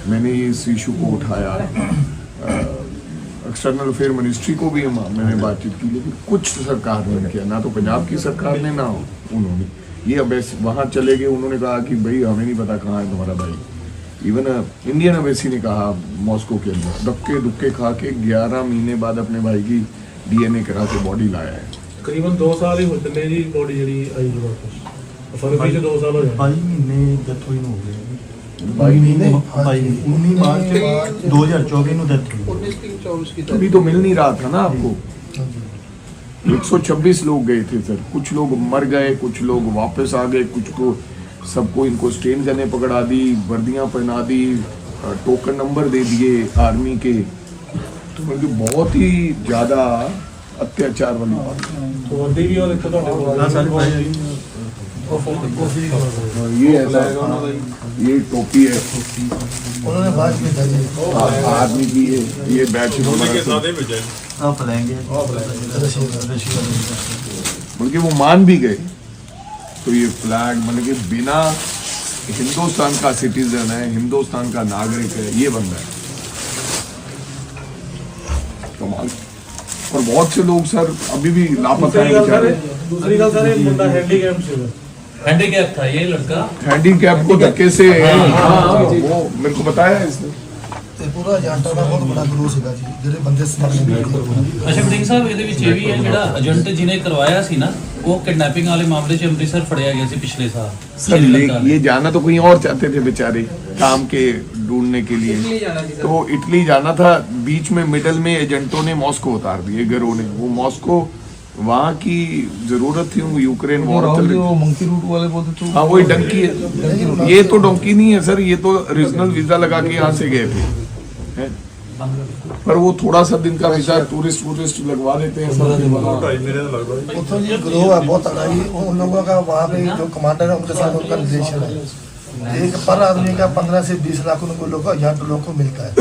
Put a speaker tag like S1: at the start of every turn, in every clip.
S1: मैंने इस इशू को उठाया, एक्सटर्नल अफेयर मिनिस्ट्री को भी मैंने बातचीत की, लेकिन कुछ सरकार ने किया ना, तो पंजाब की सरकार ने ना उन्होंने ये अब वहाँ चले गए, उन्होंने कहा कि भाई हमें नहीं पता कहाँ है तुम्हारा भाई। इवन इंडियन एम्बेसी ने कहा मॉस्को के अंदर धक्के धुक्के खा के 11 महीने बाद अपने भाई की DNA करा के बॉडी लाया है।
S2: करीबन 2 साल ही हो चले जी बॉडी जी आई जी वापस, फरवरी से 2 साल हो गए।
S3: 22 महीने डेथ हुई हो गई, 19 मार्च 2024 में डेथ हुई।
S2: 19-3-24 की
S1: तभी तो मिल नहीं रहा था ना आपको। 126 लोग गए थे सर, कुछ लोग मर गए, कुछ लोग वापस आ गए, कुछ को सबको इनको स्टेन गने पकड़ा दी, वर्दियां पहना दी, टोकन नंबर दे दिए आर्मी के, तो मतलब बहुत ही ज़्यादा अत्याचार वाली बात।
S2: तो वर्दी भी और एक तो
S1: ये ऐसा ये टोपी है
S3: उन्होंने बाद में
S1: आर्मी की, ये बैच बल्कि वो मान भी गए। तो ये फ्लैग मतलब कि बिना हिंदुस्तान का सिटीजन है, हिंदुस्तान का नागरिक है, ये बंदा है कमाल। और बहुत से लोग सर अभी भी लापता है बेचारे।
S2: दूसरी गल सर मुंडा हैंडीकैप से,
S4: हैंडीकैप था ये लड़का,
S1: हैंडीकैप को धक्के से वो मेरे को बताया इसने।
S3: पूरा ਏਜੰਟਾਂ ਦਾ ਬਹੁਤ ਬੜਾ ਗਰੋਹ ਸੀਗਾ ਜੀ, ਜਿਹੜੇ ਬੰਦੇ ਸਮਗਲਿੰਗ ਕਰਦੇ।
S4: ਅੱਛਾ ਸਿੰਘ ਸਾਹਿਬ ਇਹਦੇ ਵਿੱਚ ਇਹ ਵੀ ਹੈ ਜਿਹੜਾ ਏਜੰਟ ਜਿਹਨੇ ਕਰਵਾਇਆ ਸੀ ਨਾ, वो किडनैपिंग वाले मामले से अमृतसर फड़िया गया सी पिछले साल।
S1: सर ये जाना तो कहीं और चाहते थे बेचारे काम के ढूंढने के लिए, तो इटली जाना था। बीच में मिडल में एजेंटों ने मॉस्को उतार दिए, गिरोह ने। वो मॉस्को वहाँ की जरूरत थी, यूक्रेन वॉर
S3: मंकी रूट वाले बोलते थे।
S1: हाँ वही डंकी है, ये तो डोंकी नहीं है सर, ये तो रीजनल वीजा लगा के यहाँ से गए थे है? पर वो थोड़ा सा दिन का वीजा टूरिस्ट लगवा देते हैं सर।
S3: उतो ये ग्रोह है बहुत तगड़ा, उन लोगों का वहाँ पे जो कमांडर है उनके साथ उनका रिलेशन है। एक पर आदमी का 15 से 20 लाख उनको लोग एजेंट लोग को मिलता है।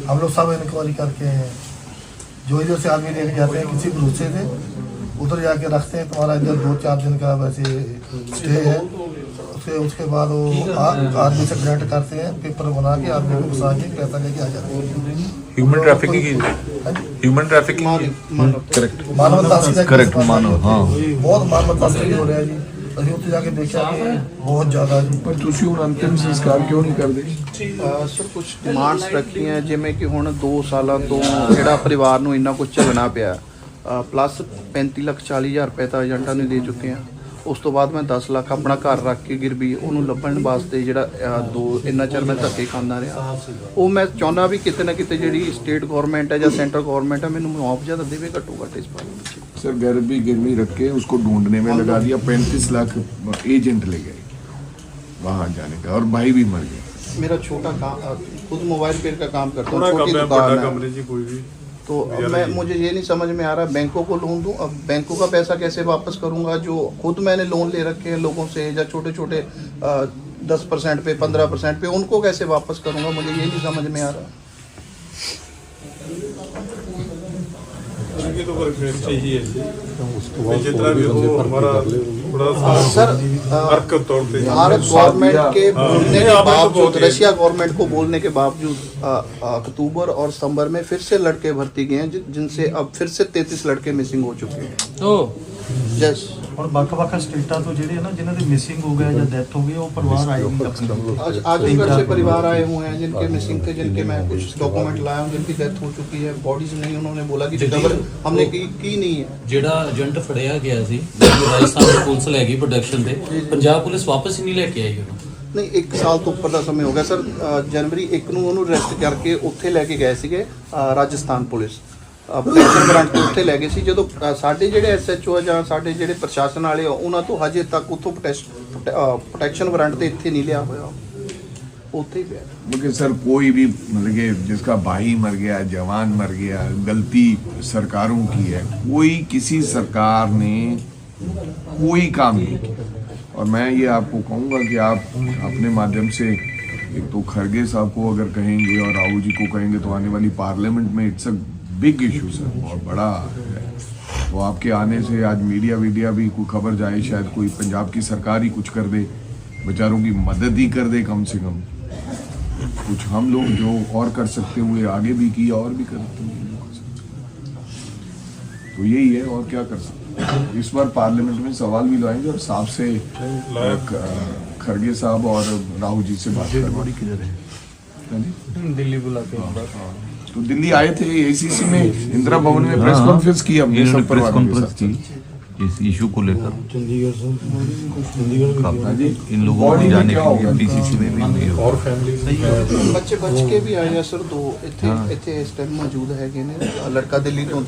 S3: हम लोग सब इंक्वायरी करके हैं, जो इधर से आदमी लेके जाते हैं किसी भरोसे से, उधर जाके रखते हैं, तुम्हारा इधर 2-4 दिन का वैसे स्टे है। उसके बाद वो आदमी से ग्रांट करते हैं, पेपर बना के आदमी को फंसा के पैसा लेके आ जाते हैं।
S5: ह्यूमन ट्रैफिकिंग करेक्ट
S1: करेक्ट मानव, हाँ
S3: बहुत मानव तस्करी हो रहा है जी। ਅਸੀਂ ਉੱਥੇ ਜਾ ਕੇ ਦੇਖਿਆ ਕਿ ਬਹੁਤ ਜ਼ਿਆਦਾ ਜੀ।
S1: पर ਤੁਸੀਂ ਹੁਣ ਅੰਤਿਮ ਸੰਸਕਾਰ ਕਿਉਂ ਨਹੀਂ ਕਰਦੇ?
S6: ਸਰ ਕੁਝ ਡਿਮਾਂਡਸ ਰੱਖੀਆਂ, ਜਿਵੇਂ ਕਿ ਹੁਣ 2 ਸਾਲਾਂ ਤੋਂ ਜਿਹੜਾ ਪਰਿਵਾਰ ਨੂੰ ਇੰਨਾ ਕੁਝ ਝੱਲਣਾ ਪਿਆ, ਪਲੱਸ 35,40,000 ਰੁਪਏ ਤਾਂ ਏਜੰਟਾਂ ਨੂੰ ਦੇ ਚੁੱਕੇ ਆ। ਉਸ ਤੋਂ ਬਾਅਦ ਮੈਂ 10 ਲੱਖ ਆਪਣਾ ਘਰ ਰੱਖ ਕੇ ਗਿਰਵੀ ਉਹਨੂੰ ਲੱਭਣ ਵਾਸਤੇ ਜਿਹੜਾ ਇੰਨਾ ਚਿਰ ਮੈਂ ਧੱਕੇ ਖਾਂਦਾ ਰਿਹਾ। ਉਹ ਮੈਂ ਚਾਹੁੰਦਾ ਵੀ ਕਿਤੇ ਨਾ ਕਿਤੇ ਜਿਹੜੀ ਸਟੇਟ ਗਵਰਨਮੈਂਟ ਹੈ ਜਾਂ ਸੈਂਟਰ ਗਵਰਨਮੈਂਟ ਹੈ ਮੈਨੂੰ ਮੁਆਵਜ਼ਾ ਤਾਂ ਦੇਵੇ ਘੱਟੋ घट इस बारे में।
S1: सर घर भी गिरवी रख के उसको ढूंढने में लगा दिया, 35 लाख एजेंट ले गए वहाँ जाने का, और भाई भी मर गए।
S6: मेरा छोटा काम, खुद मोबाइल पेयर का काम करता हूँ, छोटी दुकान है। तो अब मैं मुझे ये नहीं समझ में आ रहा बैंकों को लोन दूं, अब बैंकों का पैसा कैसे वापस करूंगा? जो खुद मैंने लोन ले रखे हैं लोगों से, या छोटे छोटे 10% पे 15% पे, उनको कैसे वापस करूंगा? मुझे ये नहीं समझ में आ रहा। सर भारत गवर्नमेंट के बोलने के बावजूद, रशिया गवर्नमेंट को बोलने के बावजूद अक्टूबर और सितंबर में फिर से लड़के भर्ती गए हैं, जिनसे अब फिर से 33 लड़के मिसिंग हो चुके हैं। यस,
S3: और ਵੱਖ-ਵੱਖ स्टेटा तो ਜਿਹੜੇ ना जिन्हों की मिसिंग हो गया या डेथ हो गई, वो परिवार आए हुए अपने।
S6: आज आजमगढ़ से परिवार आए हुए हैं जिनके मिसिंग थे, जिनके मैं कुछ डॉक्यूमेंट लाया हूँ, जिनकी डेथ हो चुकी है, बॉडीज नहीं, उन्होंने बोला कि रिकवर हमने की नहीं है।
S4: ਜਿਹੜਾ ਏਜੰਟ ਫੜਿਆ ਗਿਆ ਸੀ, ਰਾਜਸਥਾਨ ਦੀ ਪੁਲਿਸ ਲੈ ਗਈ ਪ੍ਰੋਡਕਸ਼ਨ ਤੇ, ਪੰਜਾਬ ਪੁਲਿਸ ਵਾਪਸ ਹੀ ਨਹੀਂ ਲੈ ਕੇ ਆਈ ਉਹਨੂੰ।
S6: ਨਹੀਂ 1 ਸਾਲ ਤੋਂ ਉੱਪਰ ਦਾ ਸਮੇਂ ਹੋ ਗਿਆ ਸਰ। ਜਨਵਰੀ 1 ਨੂੰ ਉਹਨੂੰ ਅਰੈਸਟ ਕਰਕੇ ਉੱਥੇ ਲੈ ਕੇ ਗਏ ਸੀਗੇ ਰਾਜਸਥਾਨ ਪੁਲਿਸ, ਪ੍ਰੋਟੈਕਸ਼ਨ ਵਾਰੰਟ ਤੇ ਉੱਥੇ ਲੈ ਗਏ ਸੀ। ਜਦੋਂ ਸਾਡੇ ਜਿਹੜੇ SHO ਜਾਂ ਸਾਡੇ ਜਿਹੜੇ ਪ੍ਰਸ਼ਾਸਨ ਵਾਲੇ ਆ, ਉਹਨਾਂ ਤੋਂ ਹਜੇ ਤੱਕ ਉੱਥੋਂ ਪ੍ਰੋਟੈਕਸ਼ਨ ਵਾਰੰਟ ਤੇ ਇੱਥੇ ਨਹੀਂ ਲਿਆ ਹੋਇਆ, ਉੱਥੇ ही ਪਿਆ।
S1: क्योंकि सर कोई भी मतलब कि जिसका भाई मर गया, जवान मर गया, गलती सरकारों की है, कोई किसी सरकार ने कोई काम नहीं किया। और मैं ये आपको कहूँगा कि आप अपने माध्यम से एक तो खरगे साहब को अगर कहेंगे और राहुल जी को कहेंगे तो आने वाली पार्लियामेंट में it's a big issue sir, बहुत बड़ा है। तो आपके आने से आज मीडिया भी कोई खबर जाए, शायद कोई पंजाब की सरकार ही कुछ कर दे, बेचारों की मदद ही कर दे कम से कम। कुछ हम लोग जो और कर सकते हुए आगे भी किया और भी करते हुए। तो यही है, और क्या कर सकते हैं। इस बार पार्लियामेंट में सवाल भी लाएंगे और साहब से खरगे साहब और राहुल जी से बात करेंगे।
S2: दिल्ली बुलाते हैं
S1: तो दिल्ली आए थे एसीसी में, इंदिरा भवन में प्रेस कॉन्फ्रेंस की हमने सब
S5: प्रेस
S1: परिवारों के
S5: कॉन्फ्रेंस
S1: साथ।
S5: की इस इशू को लेकर।
S2: चंडीगढ़ से
S1: हाँ जी,
S5: इन लोगों को
S1: बॉडी में
S5: जाने
S1: क्या
S5: के लिए
S1: होगा?
S5: पीसीसी में भी नहीं होगा।
S2: और फैमिली
S6: ਬੱਚੇ ਬਚ ਕੇ ਵੀ ਆਏ ਆ ਸਰ, ਦੋ ਇੱਥੇ ਇਸ ਟਾਈਮ ਮੌਜੂਦ ਹੈਗੇ ਨੇ। ਲੜਕਾ ਦਿੱਲੀ ਤੋਂ